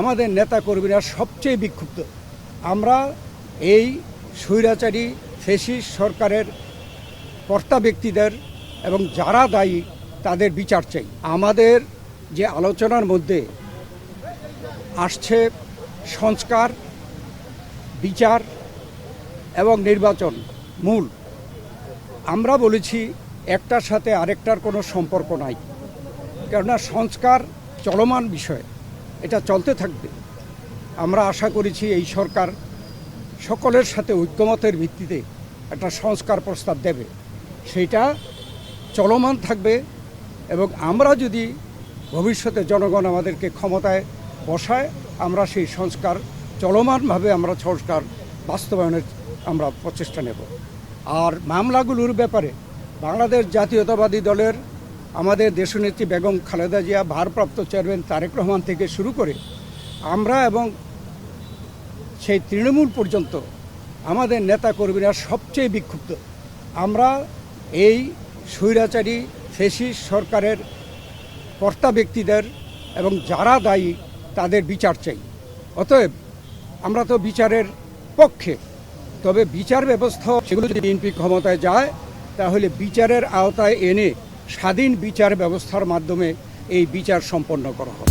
আমাদের নেতা কর্মীরা সবচেয়ে বিক্ষুব্ধ। আমরা এই স্বৈরাচারী ফ্যাসিস্ট সরকারের কর্তা ব্যক্তিদের এবং যারা দায়ী তাদের বিচার চাই। আমাদের যে আলোচনার মধ্যে আসছে সংস্কার, বিচার এবং নির্বাচন মূল। আমরা বলেছি একটার সাথে আরেকটার কোনো সম্পর্ক নাই, কেননা সংস্কার চলমান বিষয়, এটা চলতে থাকবে। আমরা আশা করেছি এই সরকার সকলের সাথে ঐক্যমতের ভিত্তিতে একটা সংস্কার প্রস্তাব দেবে, সেইটা চলমান থাকবে। এবং আমরা যদি ভবিষ্যতে জনগণ আমাদেরকে ক্ষমতায় বসায়, আমরা সেই সংস্কার চলমানভাবে আমরা সংস্কার বাস্তবায়নের আমরা প্রচেষ্টা নেব। আর মামলাগুলোর ব্যাপারে বাংলাদেশ জাতীয়তাবাদী দলের আমাদের দেশনেত্রী বেগম খালেদা জিয়া, ভারপ্রাপ্ত চেয়ারম্যান তারেক রহমান থেকে শুরু করে আমরা এবং সেই তৃণমূল পর্যন্ত আমাদের নেতা কর্মীরা সবচেয়ে বিক্ষুব্ধ। আমরা এই স্বৈরাচারী ফ্যাসিস্ট সরকারের কর্তা ব্যক্তিদের এবং যারা দায়ী তাদের বিচার চাই। অতএব আমরা তো বিচারের পক্ষে, তবে বিচার ব্যবস্থা সেগুলো যদি বিএনপি ক্ষমতায় যায় তাহলে বিচারের আওতায় এনে স্বাধীন বিচার ব্যবস্থার মাধ্যমে এই বিচার সম্পন্ন করা হবে।